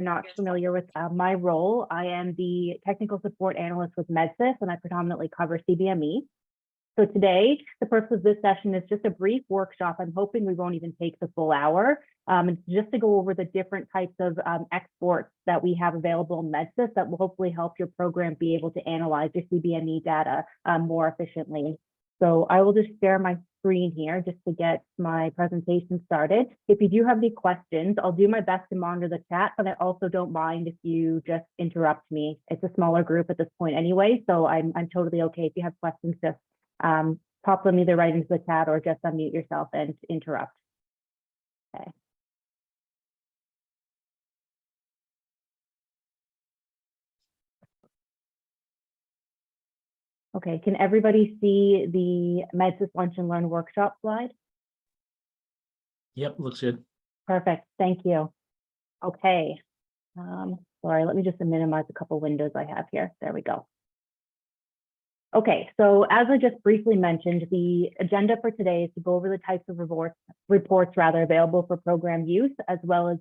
not familiar with my role, I am the technical support analyst with MedSys, and I predominantly cover CBME. So today, the purpose of this session is just a brief workshop. I'm hoping we won't even take the full hour. It's just to go over the different types of exports that we have available in MedSys that will hopefully help your program be able to analyze your CBME data more efficiently. So I will just share my screen here just to get my presentation started. If you do have any questions, I'll do my best to monitor the chat, but I also don't mind if you just interrupt me. It's a smaller group at this point anyway, so I'm totally okay. If you have questions, just pop them either right into the chat or just unmute yourself and interrupt. Okay. Okay, can everybody see the MedSys Lunch and Learn workshop slide? Yep, looks good. Perfect, thank you. Okay, sorry, let me just minimize a couple windows I have here. There we go. Okay, so as I just briefly mentioned, the agenda for today is to go over the types of reports available for program use, as well as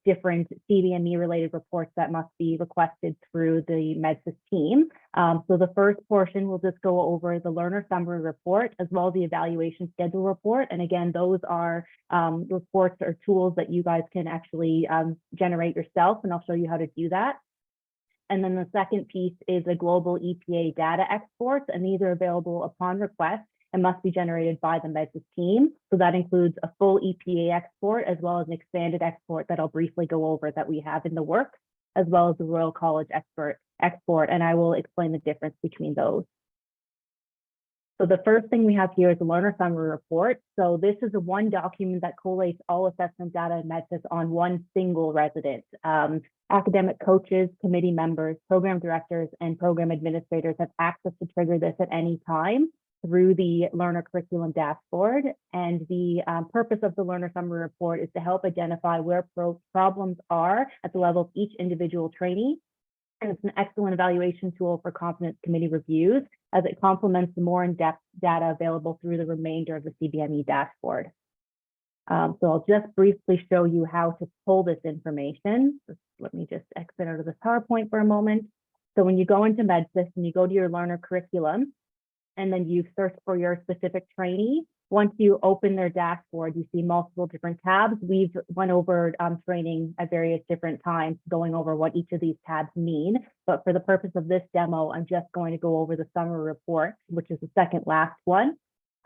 different CBME related reports that must be requested through the MedSys team. So the first portion will just go over the learner summary report, as well as the evaluation schedule report. And again, those are reports or tools that you guys can actually generate yourself, and I'll show you how to do that. And then the second piece is a global EPA data exports, and these are available upon request and must be generated by the MedSys team. So that includes a full EPA export, as well as an expanded export that I'll briefly go over that we have in the works, as well as the Royal College export, and I will explain the difference between those. So the first thing we have here is the learner summary report. So this is a one document that collates all assessment data in MedSys on one single resident. Academic coaches, committee members, program directors, and program administrators have access to trigger this at any time through the learner curriculum dashboard. And the purpose of the learner summary report is to help identify where problems are at the level of each individual trainee. And it's an excellent evaluation tool for competence committee reviews, as it complements the more in-depth data available through the remainder of the CBME dashboard. So I'll just briefly show you how to pull this information. Let me just exit out of this PowerPoint for a moment. So when you go into MedSys and you go to your learner curriculum, and then you search for your specific trainee, once you open their dashboard, you see multiple different tabs. We've went over training at various different times, going over what each of these tabs mean. But for the purpose of this demo, I'm just going to go over the summary report, which is the second last one.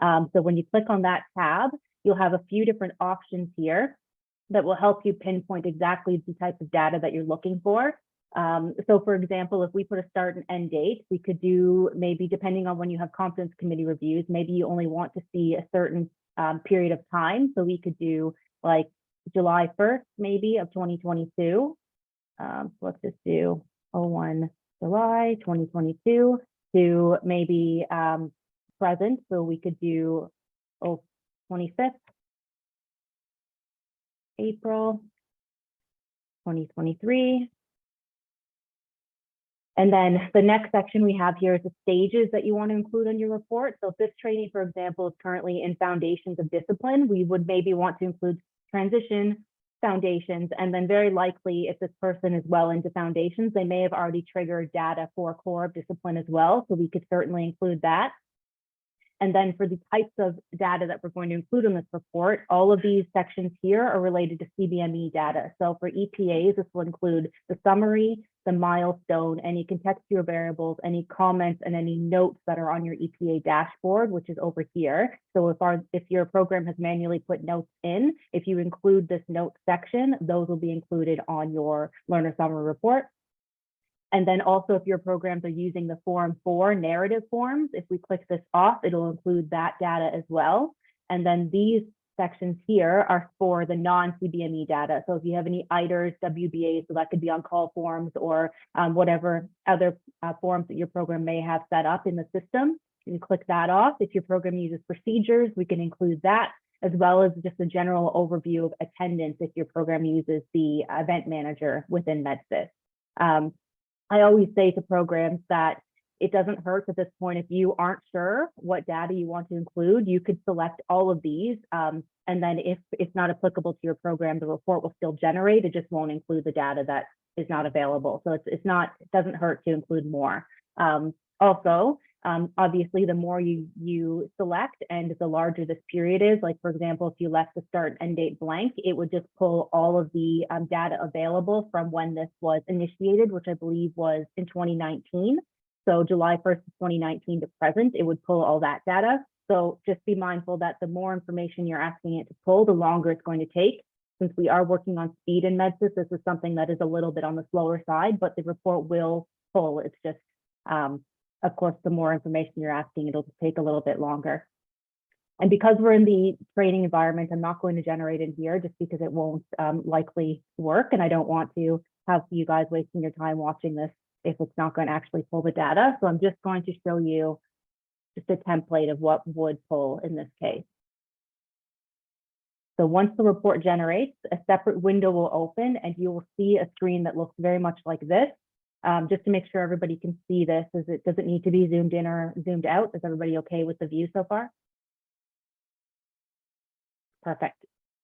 So when you click on that tab, you'll have a few different options here that will help you pinpoint exactly the type of data that you're looking for. So for example, if we put a start and end date, we could do maybe, depending on when you have competence committee reviews, maybe you only want to see a certain period of time. So we could do like July 1st, maybe of 2022. So let's just do 01 July 2022 to maybe present. So we could do 25th April 2023. And then the next section we have here is the stages that you want to include in your report. So if this trainee, for example, is currently in foundations of discipline, we would maybe want to include transition, foundations, and then very likely if this person is well into foundations, they may have already triggered data for core of discipline as well. So we could certainly include that. And then for the types of data that we're going to include in this report, all of these sections here are related to CBME data. So for EPAs, this will include the summary, the milestone, any contextual variables, any comments, and any notes that are on your EPA dashboard, which is over here. So if your program has manually put notes in, if you include this note section, those will be included on your learner summary report. And then also if your programs are using the Form 4 narrative forms, if we click this off, it'll include that data as well. And then these sections here are for the non-CBME data. So if you have any IDERs, WBAs, so that could be on call forms or whatever other forms that your program may have set up in the system, you can click that off. If your program uses procedures, we can include that, as well as just a general overview of attendance if your program uses the event manager within MedSys. I always say to programs that it doesn't hurt at this point. If you aren't sure what data you want to include, you could select all of these. And then if it's not applicable to your program, the report will still generate. It just won't include the data that is not available. So it doesn't hurt to include more. Also, obviously, the more you select and the larger this period is, like, for example, if you left the start and end date blank, it would just pull all of the data available from when this was initiated, which I believe was in 2019. So July 1st, 2019 to present, it would pull all that data. So just be mindful that the more information you're asking it to pull, the longer it's going to take. Since we are working on speed in MedSys, this is something that is a little bit on the slower side, but the report will pull. It's just, of course, the more information you're asking, it'll take a little bit longer. And because we're in the training environment, I'm not going to generate it here just because it won't likely work. And I don't want to have you guys wasting your time watching this if it's not going to actually pull the data. So I'm just going to show you just a template of what would pull in this case. So once the report generates, a separate window will open and you will see a screen that looks very much like this. Just to make sure everybody can see this, does it need to be zoomed in or zoomed out? Is everybody okay with the view so far? Perfect.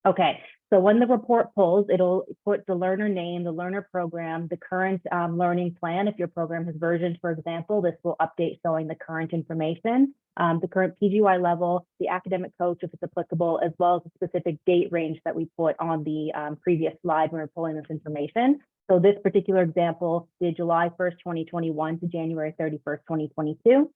Okay, so when the report pulls, it'll put the learner name, the learner program, the current learning plan. If your program has versioned, for example, this will update showing the current information, the current PGY level, the academic coach, if it's applicable, as well as the specific date range that we put on the previous slide when we're pulling this information. So this particular example did July 1st, 2021 to January 31st, 2022.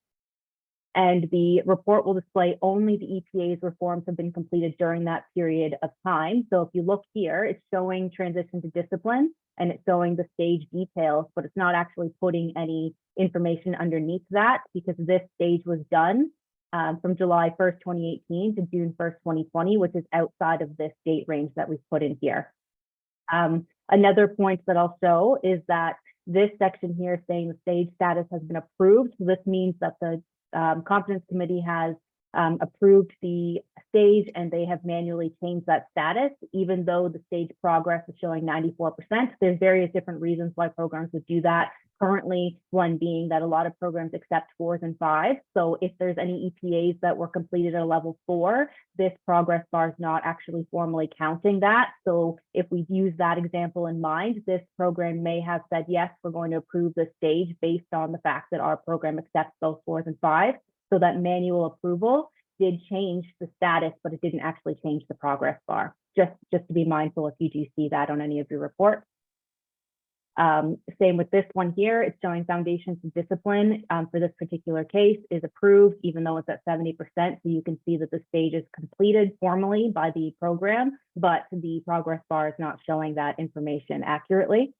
And the report will display only the EPAs where forms have been completed during that period of time. So if you look here, it's showing transition to discipline and it's showing the stage details, but it's not actually putting any information underneath that because this stage was done from July 1st, 2018 to June 1st, 2020, which is outside of this date range that we've put in here. Another point that I'll show is that this section here saying the stage status has been approved. So this means that the Competence Committee has approved the stage and they have manually changed that status, even though the stage progress is showing 94%. There's various different reasons why programs would do that. Currently, one being that a lot of programs accept 4s and 5s. So if there's any EPAs that were completed at a level 4, this progress bar is not actually formally counting that. So if we use that example in mind, this program may have said, yes, we're going to approve this stage based on the fact that our program accepts those 4s and 5s. So that manual approval did change the status, but it didn't actually change the progress bar. Just to be mindful if you do see that on any of your reports. Same with this one here, it's showing foundations of discipline for this particular case is approved, even though it's at 70%. So you can see that the stage is completed formally by the program, but the progress bar is not showing that information accurately.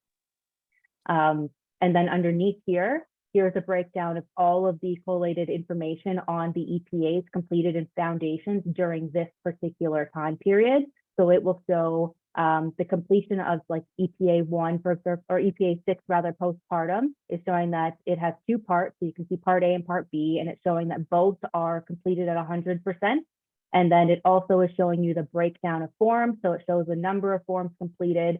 And then underneath here, here's a breakdown of all of the collated information on the EPAs completed in foundations during this particular time period. So it will show the completion of like EPA 1 or EPA 6 rather postpartum is showing that it has 2 parts. So you can see part A and part B, and it's showing that both are completed at 100%. And then it also is showing you the breakdown of forms. So it shows the number of forms completed,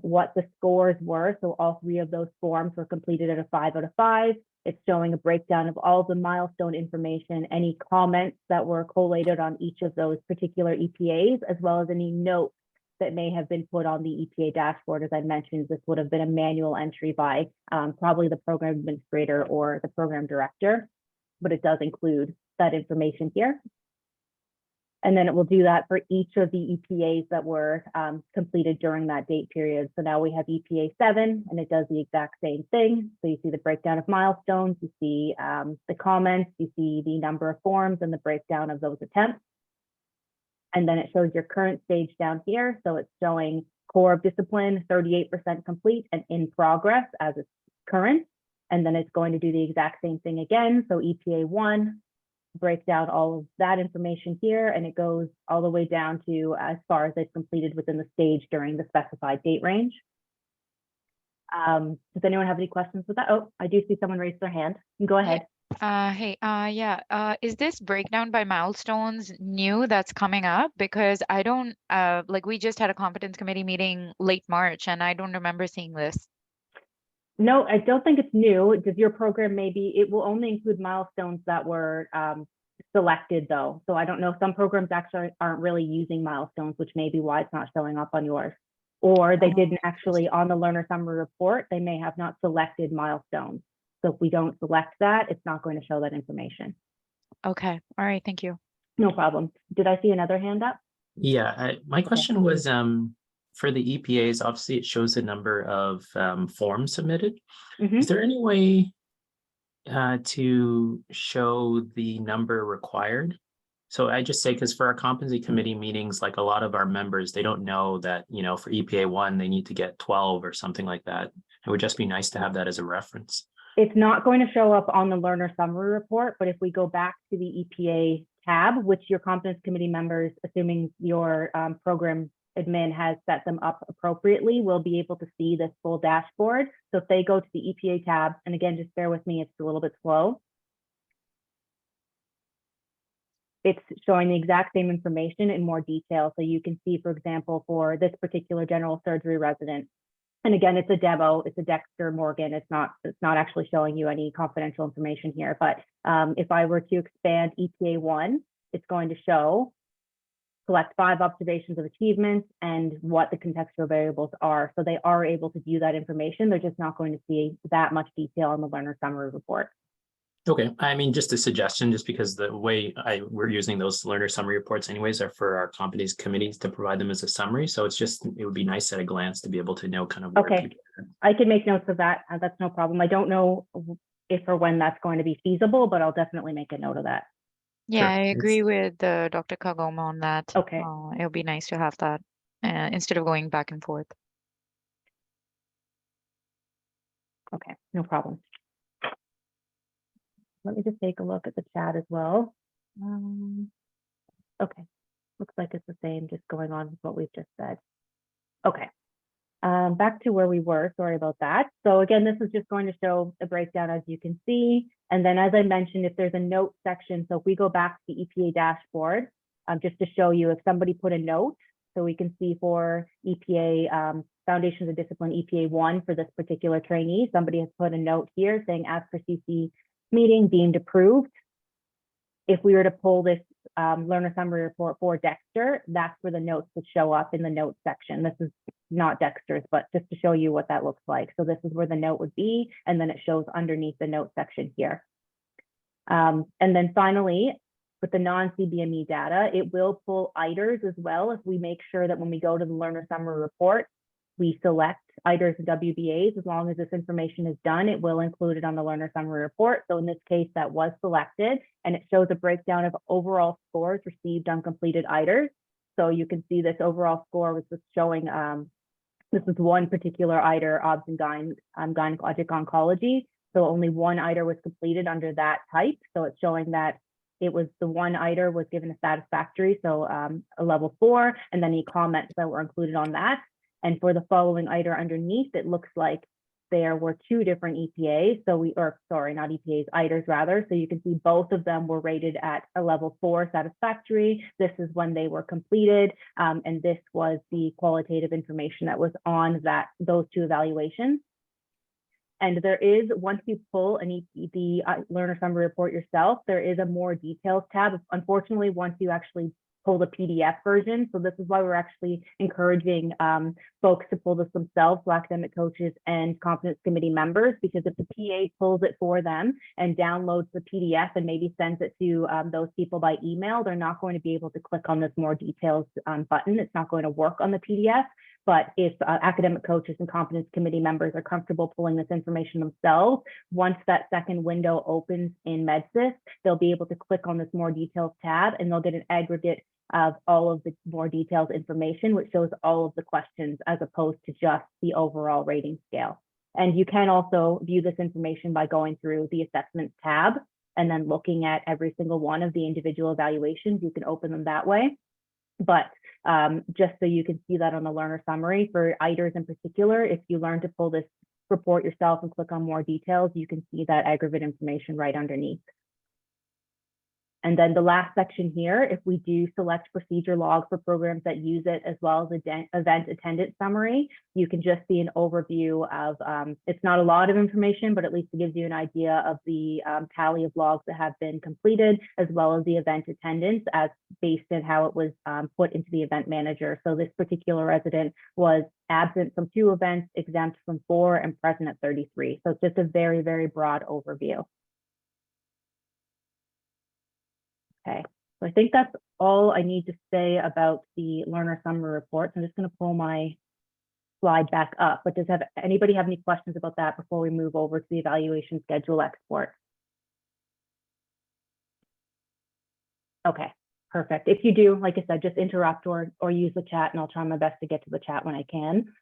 what the scores were. So all 3 of those forms were completed at a 5 out of 5. It's showing a breakdown of all the milestone information, any comments that were collated on each of those particular EPAs, as well as any notes that may have been put on the EPA dashboard. As I mentioned, this would have been a manual entry by probably the program administrator or the program director, but it does include that information here. And then it will do that for each of the EPAs that were completed during that date period. So now we have EPA 7, and it does the exact same thing. So you see the breakdown of milestones, you see the comments, you see the number of forms and the breakdown of those attempts. And then it shows your current stage down here. So it's showing core of discipline, 38% complete and in progress as it's current. And then it's going to do the exact same thing again. So EPA 1, break down all of that information here, and it goes all the way down to as far as it's completed within the stage during the specified date range. Does anyone have any questions with that? Oh, I do see someone raise their hand. Go ahead. Is this breakdown by milestones new that's coming up? Because I don't, like we just had a competence committee meeting late March and I don't remember seeing this. No, I don't think it's new. Does your program maybe, it will only include milestones that were selected though. So I don't know, some programs actually aren't really using milestones, which may be why it's not showing up on yours. Or they didn't actually, on the learner summary report, they may have not selected milestones. So if we don't select that, it's not going to show that information. Okay, all right, thank you. No problem. Did I see another hand up? Yeah, my question was, for the EPAs, obviously it shows the number of forms submitted. Mhm. Is there any way to show the number required? So I just say, because for our competency committee meetings, like a lot of our members, they don't know that, you know, for EPA 1, they need to get 12 or something like that. It would just be nice to have that as a reference. It's not going to show up on the learner summary report, but if we go back to the EPA tab, which your competence committee members, assuming your program admin has set them up appropriately, will be able to see this full dashboard. So if they go to the EPA tab, and again, just bear with me, it's a little bit slow. It's showing the exact same information in more detail. So you can see, for example, for this particular general surgery resident, and again, it's a demo, it's a Dexter Morgan. It's not actually showing you any confidential information here. But if I were to expand EPA 1, it's going to show select 5 observations of achievements and what the contextual variables are. So they are able to view that information. They're just not going to see that much detail in the learner summary report. Okay, I mean, just a suggestion, just because the way we're using those learner summary reports anyways are for our competency committees to provide them as a summary. So it's just, it would be nice at a glance to be able to know kind of where Okay, people are. I can make notes of that. That's no problem. I don't know if or when that's going to be feasible, but I'll definitely make a note of that. Yeah, Sure. I agree with Dr. Kagoma on that. Okay. It would be nice to have that instead of going back and forth. Okay, no problem. Let me just take a look at the chat as well. Okay, looks like it's the same, just going on with what we've just said. Okay, back to where we were, sorry about that. So again, this is just going to show a breakdown as you can see. And then as I mentioned, if there's a note section, so if we go back to the EPA dashboard, just to show you if somebody put a note, so we can see for EPA, Foundations of Discipline EPA 1 for this particular trainee, somebody has put a note here saying as per CC meeting deemed approved. If we were to pull this learner summary report for Dexter, that's where the notes would show up in the notes section. This is not Dexter's, but just to show you what that looks like. So this is where the note would be, and then it shows underneath the note section here. And then finally, with the non-CBME data, it will pull ITERs as well if we make sure that when we go to the learner summary report, we select ITERs and WBAs. As long as this information is done, it will include it on the learner summary report. So in this case, that was selected, and it shows a breakdown of overall scores received on completed ITERs. So you can see this overall score was just showing, this is one particular ITER, obs and gynecologic oncology. So only one ITER was completed under that type. So it's showing that it was the one ITER was given a satisfactory, so a level 4, and then any comments that were included on that. And for the following ITER underneath, it looks like there were 2 different EPAs. So not EPAs, ITERs rather. So you can see both of them were rated at a level 4 satisfactory. This is when they were completed. And this was the qualitative information that was on those 2 evaluations. And there is, once you pull the learner summary report yourself, there is a more details tab. Unfortunately, once you actually pull the PDF version. So this is why we're actually encouraging folks to pull this themselves, so academic coaches and competence committee members, because if the PA pulls it for them and downloads the PDF and maybe sends it to those people by email, they're not going to be able to click on this more details button. It's not going to work on the PDF. But if academic coaches and competence committee members are comfortable pulling this information themselves, once that second window opens in MedSys, they'll be able to click on this more details tab, and they'll get an aggregate of all of the more detailed information, which shows all of the questions as opposed to just the overall rating scale. And you can also view this information by going through the assessments tab and then looking at every single one of the individual evaluations. You can open them that way. But just so you can see that on the learner summary for ITERs in particular, if you learn to pull this report yourself and click on more details, you can see that aggregate information right underneath. And then the last section here, if we do select procedure log for programs that use it, as well as event attendance summary, you can just see an overview of, it's not a lot of information, but at least it gives you an idea of the tally of logs that have been completed, as well as the event attendance as based on how it was put into the event manager. So this particular resident was absent from 2 events, exempt from 4, and present at 33. So it's just a very, very broad overview. Okay, so I think that's all I need to say about the learner summary report. I'm just going to pull my slide back up, but does anybody have any questions about that before we move over to the evaluation schedule export? Okay, perfect. If you do, like I said, just interrupt or use the chat, and I'll try my best to get to the chat when I can.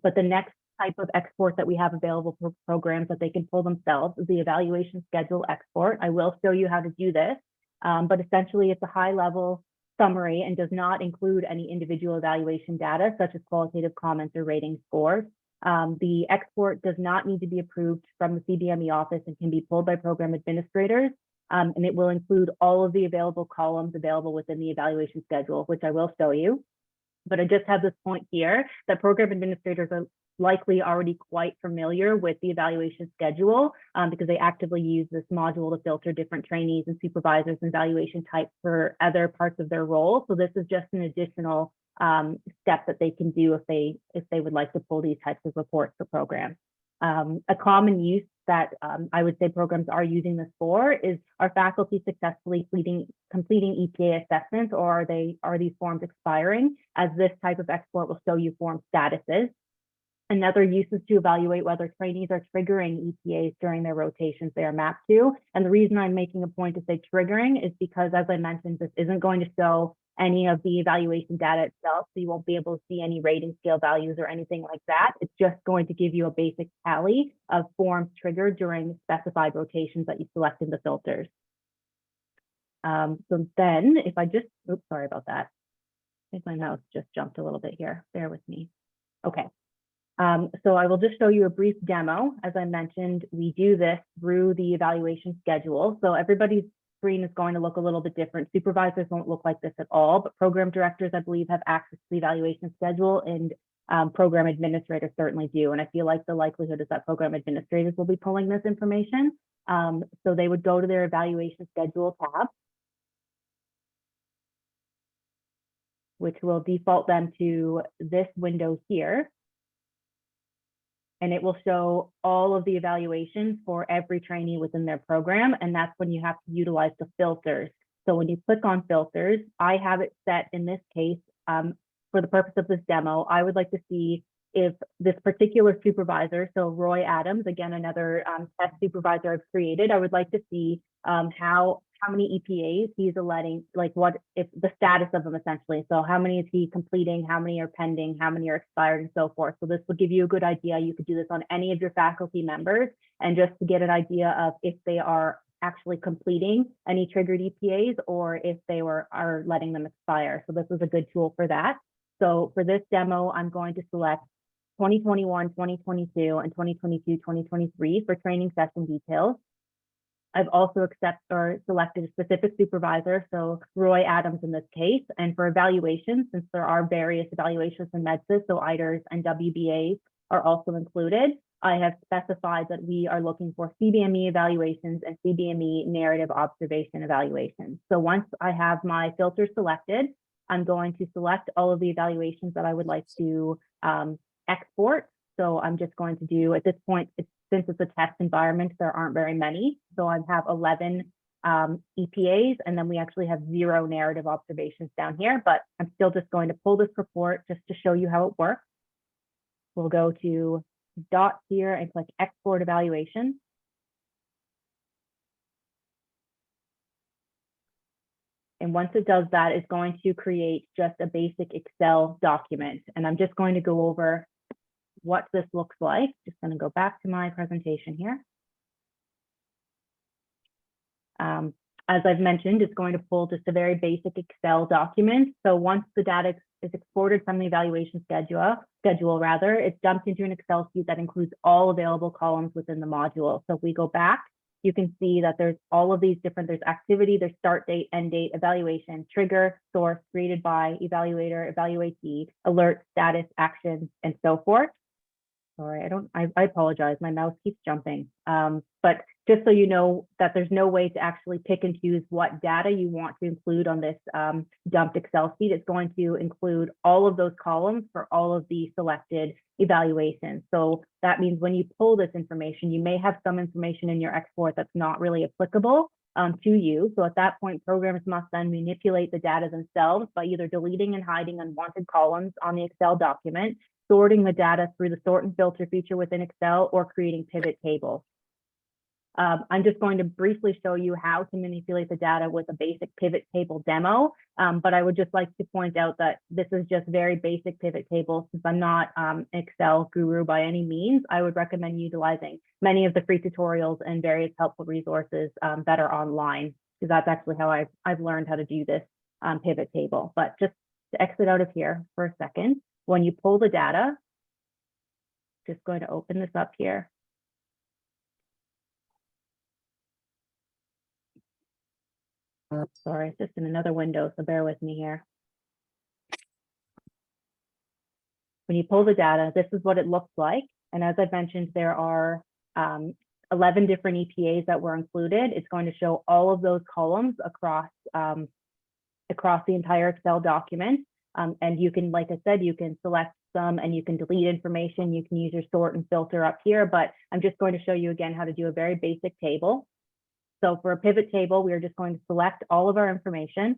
But the next type of export that we have available for programs that they can pull themselves is the evaluation schedule export. I will show you how to do this. But essentially it's a high level summary and does not include any individual evaluation data such as qualitative comments or rating scores. The export does not need to be approved from the CBME office and can be pulled by program administrators. And it will include all of the available columns available within the evaluation schedule, which I will show you. But I just have this point here that program administrators are likely already quite familiar with the evaluation schedule because they actively use this module to filter different trainees and supervisors and evaluation types for other parts of their role. So this is just an additional step that they can do if they would like to pull these types of reports for programs. A common use that I would say programs are using this for is, are faculty successfully completing EPA assessments, or are these forms expiring? As this type of export will show you form statuses. Another use is to evaluate whether trainees are triggering EPAs during their rotations they are mapped to. And the reason I'm making a point to say triggering is because, as I mentioned, this isn't going to show any of the evaluation data itself, so you won't be able to see any rating scale values or anything like that. It's just going to give you a basic tally of forms triggered during specified rotations that you select in the filters. So then if I just, oops, sorry about that. I think my mouse just jumped a little bit here. Bear with me. Okay. So I will just show you a brief demo. As I mentioned, we do this through the evaluation schedule. So everybody's screen is going to look a little bit different. Supervisors won't look like this at all, but program directors, I believe, have access to the evaluation schedule, and program administrators certainly do. And I feel like the likelihood is that program administrators will be pulling this information. So they would go to their evaluation schedule tab, which will default them to this window here. And it will show all of the evaluations for every trainee within their program. And that's when you have to utilize the filters. So when you click on filters, I have it set in this case, for the purpose of this demo, I would like to see if this particular supervisor, so Roy Adams, again, another test supervisor I've created, I would like to see how many EPAs he's letting, like what if the status of them essentially. So how many is he completing, how many are pending, how many are expired, and so forth. So this would give you a good idea. You could do this on any of your faculty members, and just to get an idea of if they are actually completing any triggered EPAs or if they are letting them expire. So this is a good tool for that. So for this demo, I'm going to select 2021, 2022, and 2022, 2023 for training session details. I've also selected a specific supervisor, so Roy Adams in this case. And for evaluations, since there are various evaluations in MedSys, so IDERs and WBAs are also included, I have specified that we are looking for CBME evaluations and CBME narrative observation evaluations. So once I have my filter selected, I'm going to select all of the evaluations that I would like to export. So I'm just going to do, at this point, since it's a test environment, there aren't very many. So I have 11 EPAs, and then we actually have 0 narrative observations down here, but I'm still just going to pull this report just to show you how it works. We'll go to dots here and click export evaluation. And once it does that, it's going to create just a basic Excel document. And I'm just going to go over what this looks like. Just going to go back to my presentation here. As I've mentioned, it's going to pull just a very basic Excel document. So once the data is exported from the evaluation schedule, it's dumped into an Excel sheet that includes all available columns within the module. So if we go back you can see that there's all of these different, there's activity, there's start date, end date, evaluation, trigger, source, created by, evaluator, evaluatee, alert, status, action, and so forth. Sorry, I apologize. My mouse keeps jumping. But just so you know that there's no way to actually pick and choose what data you want to include on this dumped Excel sheet. It's going to include all of those columns for all of the selected evaluations. So that means when you pull this information, you may have some information in your export that's not really applicable to you. So at that point, programmers must then manipulate the data themselves by either deleting and hiding unwanted columns on the Excel document, sorting the data through the sort and filter feature within Excel, or creating pivot tables. I'm just going to briefly show you how to manipulate the data with a basic pivot table demo, but I would just like to point out that this is just very basic pivot tables. Since I'm not an Excel guru by any means, I would recommend utilizing many of the free tutorials and various helpful resources that are online, because that's actually how I've learned how to do this pivot table. But just to exit out of here for a second, when you pull the data, just going to open this up here. Sorry, it's just in another window, so bear with me here. When you pull the data, this is what it looks like. And as I've mentioned, there are 11 different EPAs that were included. It's going to show all of those columns across the entire Excel document. And you can, like I said, you can select some and you can delete information. You can use your sort and filter up here, but I'm just going to show you again how to do a very basic table. So for a pivot table, we are just going to select all of our information.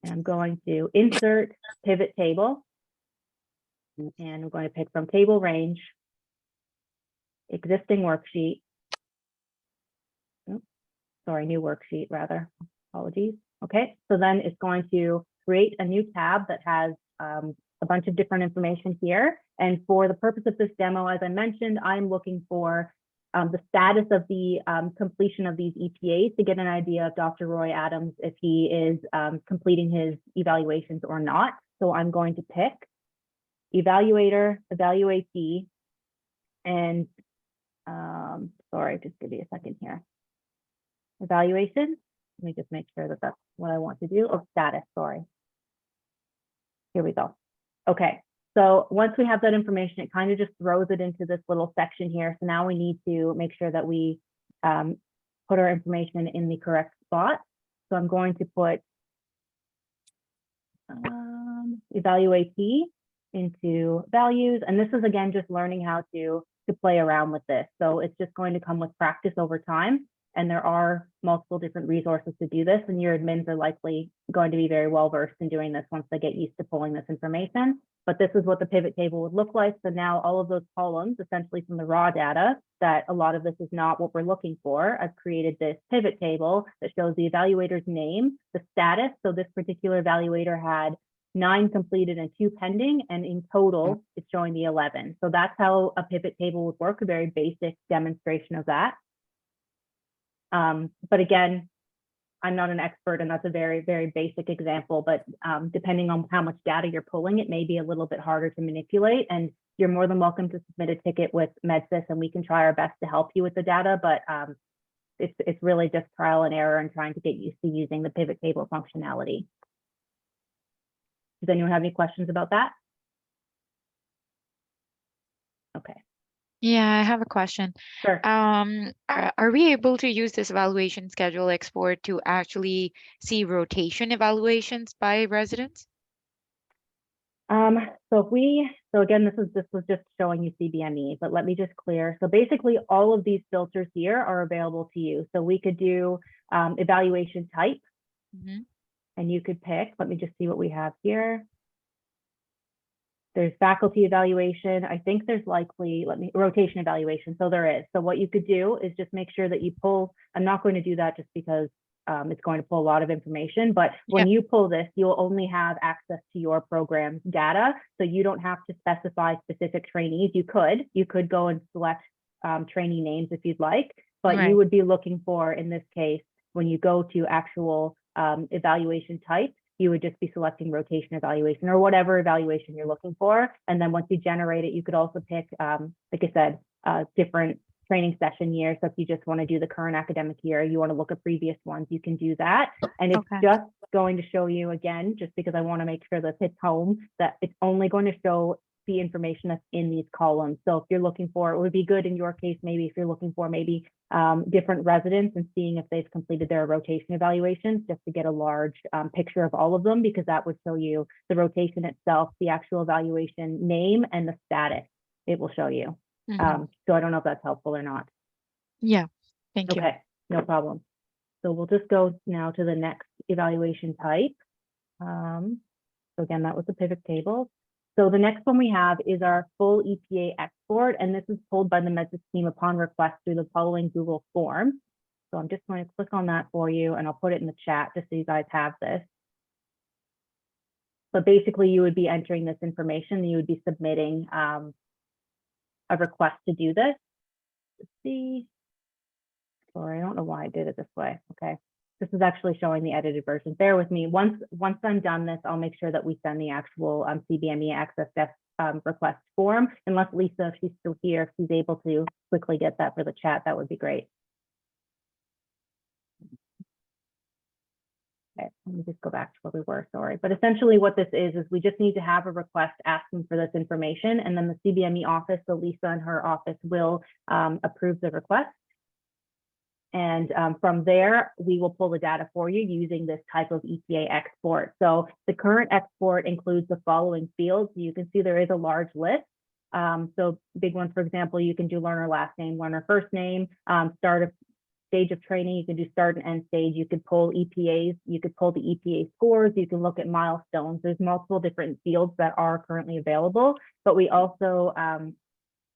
And I'm going to insert pivot table. And we're going to pick from table range, existing worksheet. Oops, sorry, new worksheet rather, apologies. Okay, so then it's going to create a new tab that has a bunch of different information here. And for the purpose of this demo, as I mentioned, I'm looking for the status of the completion of these EPAs to get an idea of Dr. Roy Adams if he is completing his evaluations or not. So I'm going to pick evaluator, evaluatee, and sorry, just give me a second here. Evaluation. Let me just make sure that that's what I want to do. Oh, status, sorry. Here we go. Okay. So once we have that information, it kind of just throws it into this little section here. So now we need to make sure that we put our information in the correct spot. So I'm going to put evaluatee into values. And this is, again, just learning how to play around with this. So it's just going to come with practice over time. And there are multiple different resources to do this. And your admins are likely going to be very well versed in doing this once they get used to pulling this information. But this is what the pivot table would look like. So now all of those columns, essentially from the raw data, that a lot of this is not what we're looking for. I've created this pivot table that shows the evaluator's name, the status. So this particular evaluator had 9 completed and 2 pending, and in total, it's showing the 11. So that's how a pivot table would work, a very basic demonstration of that. But again, I'm not an expert, and that's a very, very basic example, but depending on how much data you're pulling, it may be a little bit harder to manipulate, and you're more than welcome to submit a ticket with MedSys, and we can try our best to help you with the data, but it's really just trial and error and trying to get used to using the pivot table functionality. Does anyone have any questions about that? Okay. Yeah, I have a question. Sure. Are we able to use this evaluation schedule export to actually see rotation evaluations by residents? So again, this was just showing you CBME, but let me just clear. So basically all of these filters here are available to you. So we could do evaluation type, and you could pick, let me just see what we have here. There's faculty evaluation. I think there's likely, rotation evaluation. So there is. So what you could do is just make sure that you pull, I'm not going to do that just because it's going to pull a lot of information, but when you pull this, you'll only have access to your program's data. So you don't have to specify specific trainees. You could go and select trainee names if you'd like, but you would be looking for, in this case, when you go to actual evaluation type, you would just be selecting rotation evaluation or whatever evaluation you're looking for. And then once you generate it, you could also pick, like I said, different training session year. So if you just want to do the current academic year, you want to look at previous ones, you can do that. And it's Okay. just going to show you again, just because I want to make sure that hits home, that it's only going to show the information that's in these columns. So if you're looking for, it would be good in your case, maybe if you're looking for maybe different residents and seeing if they've completed their rotation evaluations, just to get a large picture of all of them, because that would show you the rotation itself, the actual evaluation name, and the status it will show you. So I don't know if that's helpful or not. Yeah, thank you. Okay, no problem. So we'll just go now to the next evaluation type. So again, that was the pivot table. So the next one we have is our full EPA export, and this is pulled by the Medsys team upon request through the following Google form. So I'm just going to click on that for you, and I'll put it in the chat just so you guys have this. But basically, you would be entering this information, and you would be submitting a request to do this. Let's see. Sorry, I don't know why I did it this way. Okay. This is actually showing the edited version. Bear with me. Once I'm done this, I'll make sure that we send the actual CBME access desk request form. Unless Lisa, if she's still here, if she's able to quickly get that for the chat, that would be great. Okay, let me just go back to where we were, sorry. But essentially what this is we just need to have a request asking for this information, and then the CBME office, so Lisa and her office will approve the request. And from there, we will pull the data for you using this type of EPA export. So the current export includes the following fields. You can see there is a large list. So big ones, for example, you can do learner last name, learner first name, start of stage of training, you can do start and end stage, you could pull EPAs, you could pull the EPA scores, you can look at milestones. There's multiple different fields that are currently available, but we also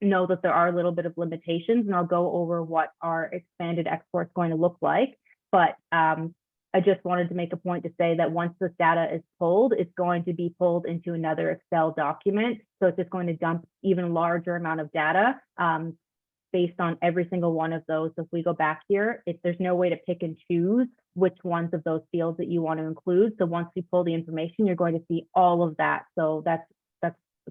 know that there are a little bit of limitations, and I'll go over what our expanded export is going to look like. But I just wanted to make a point to say that once this data is pulled, it's going to be pulled into another Excel document. So it's just going to dump even larger amount of data based on every single one of those. So if we go back here, there's no way to pick and choose which ones of those fields that you want to include. So once we pull the information, you're going to see all of that. So that's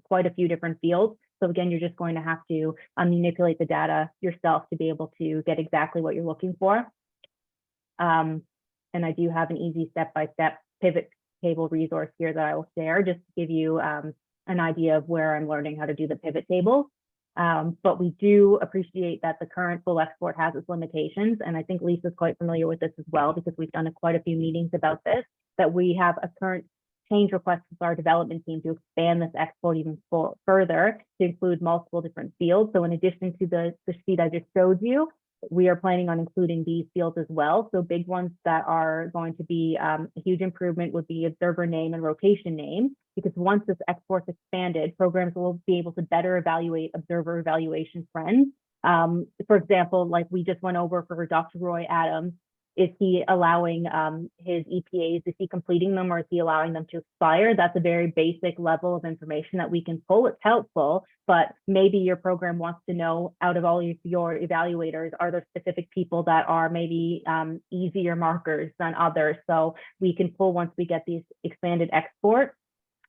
quite a few different fields. So again, you're just going to have to manipulate the data yourself to be able to get exactly what you're looking for. And I do have an easy step-by-step pivot table resource here that I will share just to give you an idea of where I'm learning how to do the pivot table. But we do appreciate that the current full export has its limitations. And I think Lisa's quite familiar with this as well, because we've done quite a few meetings about this, that we have a current change request with our development team to expand this export even further to include multiple different fields. So in addition to the sheet I just showed you, we are planning on including these fields as well. So big ones that are going to be a huge improvement would be observer name and rotation name, because once this export's expanded, programs will be able to better evaluate observer evaluation trends. For example, like we just went over for Dr. Roy Adams, is he allowing his EPAs, is he completing them, or is he allowing them to expire? That's a very basic level of information that we can pull. It's helpful, but maybe your program wants to know, out of all your evaluators, are there specific people that are maybe easier markers than others? So we can pull, once we get these expanded exports,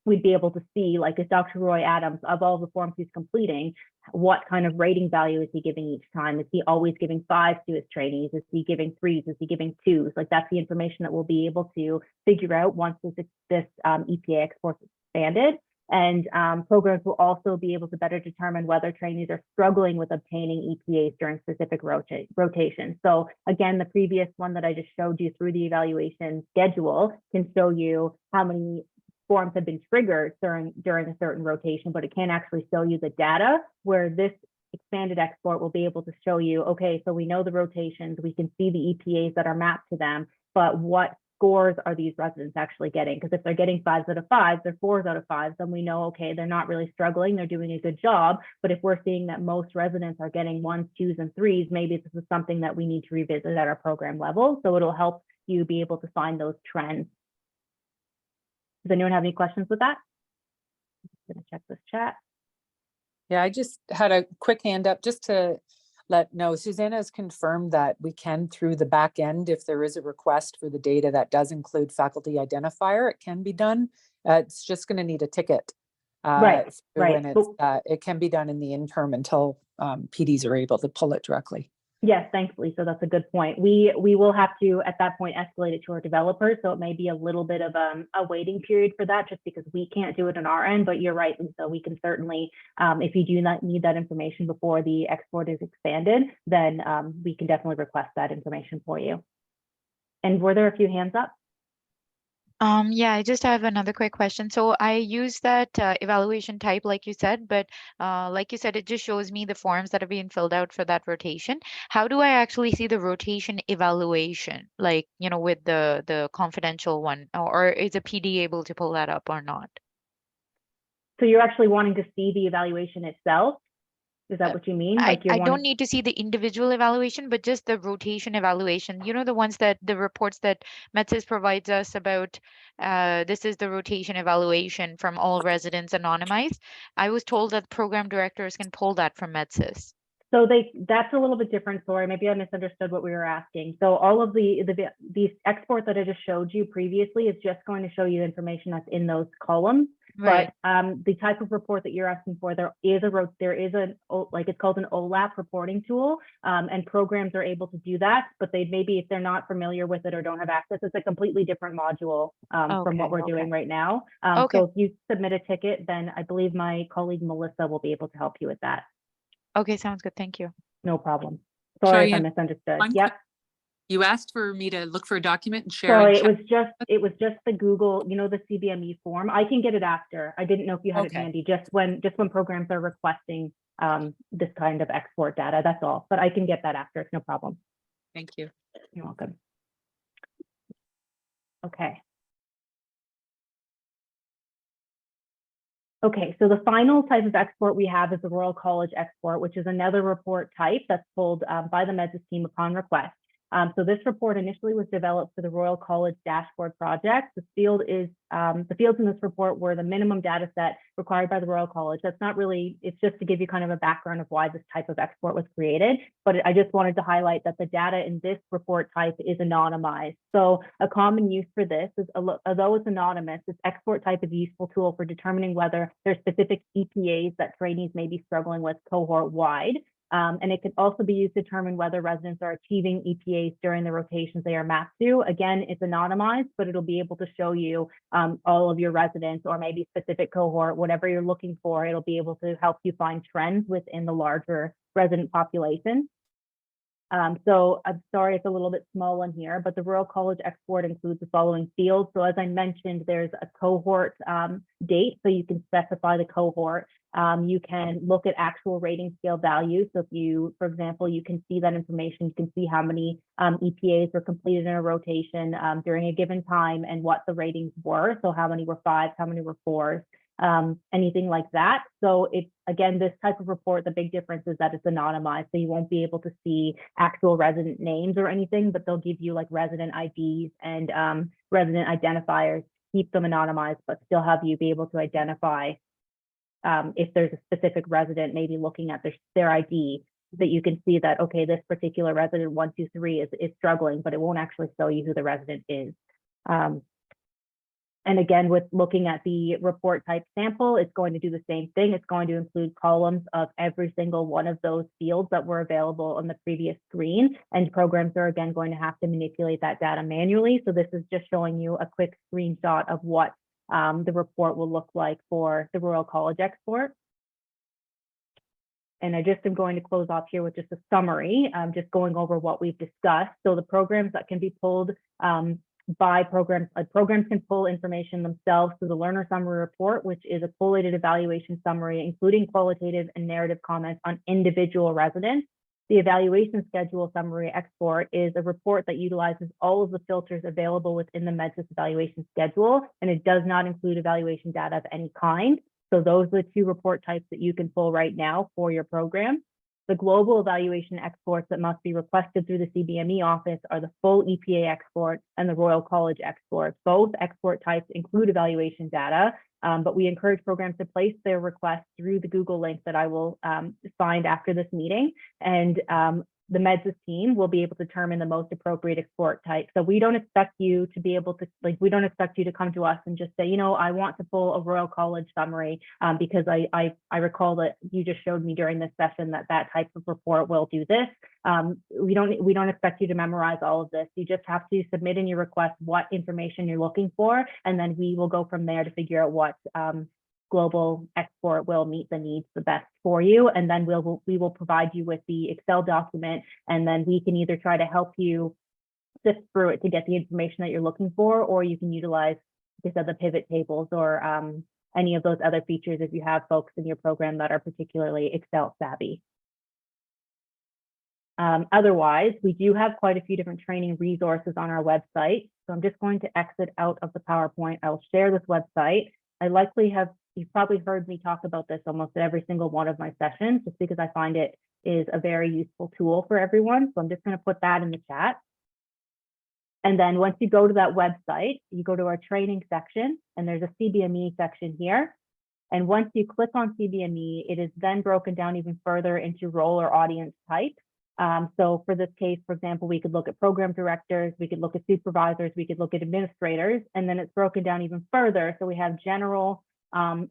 we'd be able to see, like, is Dr. Roy Adams, of all the forms he's completing, what kind of rating value is he giving each time? Is he always giving 5s to his trainees? Is he giving 3s? Is he giving 2s? Like, that's the information that we'll be able to figure out once this EPA export is expanded. And programs will also be able to better determine whether trainees are struggling with obtaining EPAs during specific rotations. So again, the previous one that I just showed you through the evaluation schedule can show you how many forms have been triggered during a certain rotation, but it can't actually show you the data, where this expanded export will be able to show you, okay, so we know the rotations, we can see the EPAs that are mapped to them, but what scores are these residents actually getting? Because if they're getting 5s out of 5s, they're 4s out of 5s, then we know, okay, they're not really struggling, they're doing a good job. But if we're seeing that most residents are getting 1s, 2s, and 3s, maybe this is something that we need to revisit at our program level. So it'll help you be able to find those trends. Does anyone have any questions with that? I'm going to check this chat. Yeah, I just had a quick hand up just to let know. Susanna has confirmed that we can, through the back end, if there is a request for the data that does include faculty identifier, it can be done. It's just going to need a ticket Right, through, right. and it's, it can be done in the interim until PDs are able to pull it directly. Yes, thanks, Lisa. That's a good point. We will have to, at that point, escalate it to our developers. So it may be a little bit of a waiting period for that, just because we can't do it on our end. But you're right, Lisa. We can certainly, if you do not need that information before the export is expanded, then we can definitely request that information for you. And were there a few hands up? Yeah, I just have another quick question. So I use that evaluation type, like you said, but like you said, it just shows me the forms that are being filled out for that rotation. How do I actually see the rotation evaluation, like, you know, with the confidential one, or is a PD able to pull that up or not? So you're actually wanting to see the evaluation itself? Is that what you mean? Like you're I don't wanting? need to see the individual evaluation, but just the rotation evaluation. You know, the ones that the reports that Metzis provides us about, this is the rotation evaluation from all residents anonymized. I was told that program directors can pull that from Metzis. So that's a little bit different. Sorry, maybe I misunderstood what we were asking. So all of these exports that I just showed you previously is just going to show you information that's in those columns. Right. But the type of report that you're asking for, there is like, it's called an OLAP reporting tool, and programs are able to do that. But they maybe, if they're not familiar with it or don't have access, it's a completely different module from what we're doing right now. Okay. So if you submit a ticket, then I believe my colleague Melissa will be able to help you with that. Okay, sounds good. Thank you. No problem. Sorry if I Sorry, misunderstood. one Yep. you asked for me to look for a document and share. Sorry, and it was just the Google, you know, the CBME form. I can get it after. I didn't know if you had it Okay. handy, just when programs are requesting this kind of export data. That's all. But I can get that after. It's no problem. Thank you. You're welcome. Okay. Okay, so the final type of export we have is the Royal College export, which is another report type that's pulled by the Metzis team upon request. So this report initially was developed for the Royal College dashboard project. The fields in this report were the minimum data set required by the Royal College. That's not really, it's just to give you kind of a background of why this type of export was created. But I just wanted to highlight that the data in this report type is anonymized. So a common use for this is, although it's anonymous, this export type is a useful tool for determining whether there's specific EPAs that trainees may be struggling with cohort-wide. And it can also be used to determine whether residents are achieving EPAs during the rotations they are mapped to. Again, it's anonymized, but it'll be able to show you all of your residents, or maybe specific cohort, whatever you're looking for. It'll be able to help you find trends within the larger resident population. So I'm sorry, it's a little bit small in here, but the Royal College export includes the following fields. So as I mentioned, there's a cohort date, so you can specify the cohort. You can look at actual rating scale values. So if you, for example, you can see that information, you can see how many EPAs were completed in a rotation during a given time and what the ratings were. So how many were 5s, how many were 4s. Anything like that. So it's, again, this type of report, the big difference is that it's anonymized. So you won't be able to see actual resident names or anything, but they'll give you like resident IDs and resident identifiers, keep them anonymized, but still have you be able to identify if there's a specific resident, maybe looking at their ID, that you can see that, okay, this particular resident 123 is struggling, but it won't actually show you who the resident is. And again, with looking at the report type sample, it's going to do the same thing. It's going to include columns of every single one of those fields that were available on the previous screen. And programs are again going to have to manipulate that data manually. So this is just showing you a quick screenshot of what the report will look like for the Royal College export. And I just am going to close off here with just a summary, just going over what we've discussed. So the programs that can be pulled by programs can pull information themselves through the learner summary report, which is a collated evaluation summary, including qualitative and narrative comments on individual residents. The evaluation schedule summary export is a report that utilizes all of the filters available within the Metzis evaluation schedule, and it does not include evaluation data of any kind. So those are the two report types that you can pull right now for your program. The global evaluation exports that must be requested through the CBME office are the full EPA export and the Royal College export. Both export types include evaluation data, but we encourage programs to place their requests through the Google link that I will find after this meeting. And the MEDS team will be able to determine the most appropriate export type. So we don't expect you to be able to, like, we don't expect you to come to us and just say, you know, I want to pull a Royal College summary, because I recall that you just showed me during this session that that type of report will do this. We don't expect you to memorize all of this. You just have to submit in your request what information you're looking for, and then we will go from there to figure out what global export will meet the needs the best for you. And then we will provide you with the Excel document, and then we can either try to help you sift through it to get the information that you're looking for, or you can utilize, like I said, the pivot tables or any of those other features if you have folks in your program that are particularly Excel savvy. Otherwise, we do have quite a few different training resources on our website. So I'm just going to exit out of the PowerPoint. I'll share this website. You've probably heard me talk about this almost at every single one of my sessions, just because I find it is a very useful tool for everyone. So I'm just going to put that in the chat. And then once you go to that website, you go to our training section, and there's a CBME section here. And once you click on CBME, it is then broken down even further into role or audience type. So for this case, for example, we could look at program directors, we could look at supervisors, we could look at administrators, and then it's broken down even further. So we have general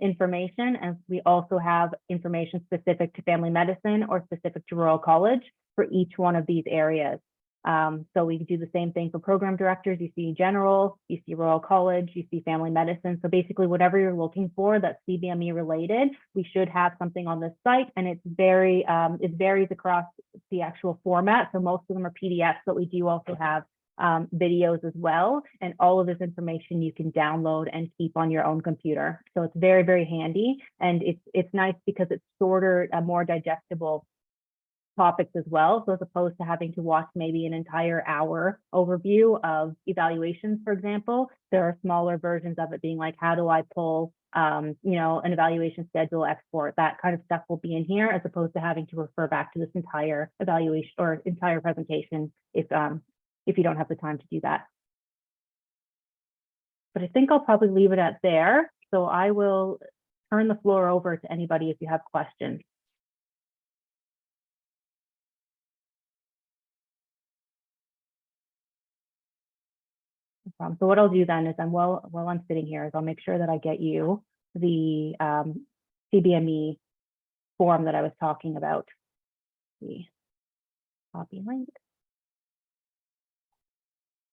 information, and we also have information specific to family medicine or specific to Royal College for each one of these areas. So we do the same thing for program directors. You see general, you see Royal College, you see family medicine. So basically whatever you're looking for that's CBME related, we should have something on this site, and it varies across the actual format. So most of them are PDFs, but we do also have videos as well. And all of this information you can download and keep on your own computer. So it's very, very handy. And it's nice because it's shorter, more digestible topics as well. So as opposed to having to watch maybe an entire hour overview of evaluations, for example, there are smaller versions of it being like, how do I pull, an evaluation schedule export? That kind of stuff will be in here, as opposed to having to refer back to this entire evaluation or entire presentation if you don't have the time to do that. But I think I'll probably leave it at there. So I will turn the floor over to anybody if you have questions. So what I'll do then is while I'm sitting here is I'll make sure that I get you the CBME form that I was talking about. The copy link.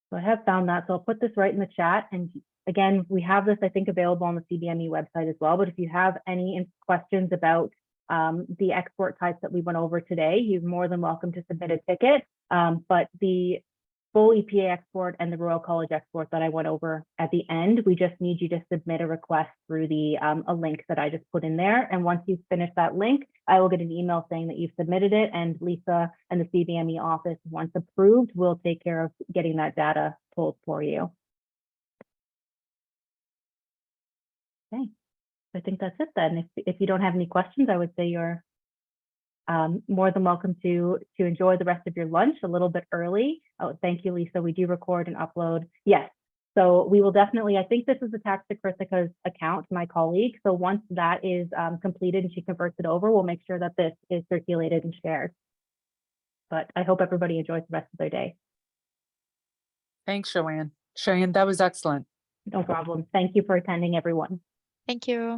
So I have found that, so I'll put this right in the chat. And again, we have this, I think, available on the CBME website as well. But if you have any questions about the export types that we went over today, you're more than welcome to submit a ticket. But the full EPA export and the Royal College export that I went over at the end, we just need you to submit a request through the a link that I just put in there. And once you finish that link, I will get an email saying that you've submitted it, and Lisa and the CBME office, once approved, will take care of getting that data pulled for you. Okay, I think that's it then. If you don't have any questions, I would say you're more than welcome to enjoy the rest of your lunch a little bit early. Oh, thank you, Lisa. We do record and upload. Yes. So we will definitely, I think this is attached to Krithika's account, my colleague. So once that is completed and she converts it over, we'll make sure that this is circulated and shared. But I hope everybody enjoys the rest of their day. Thanks, Joanne. Cheyenne, that was excellent. No problem. Thank you for attending, everyone. Thank you.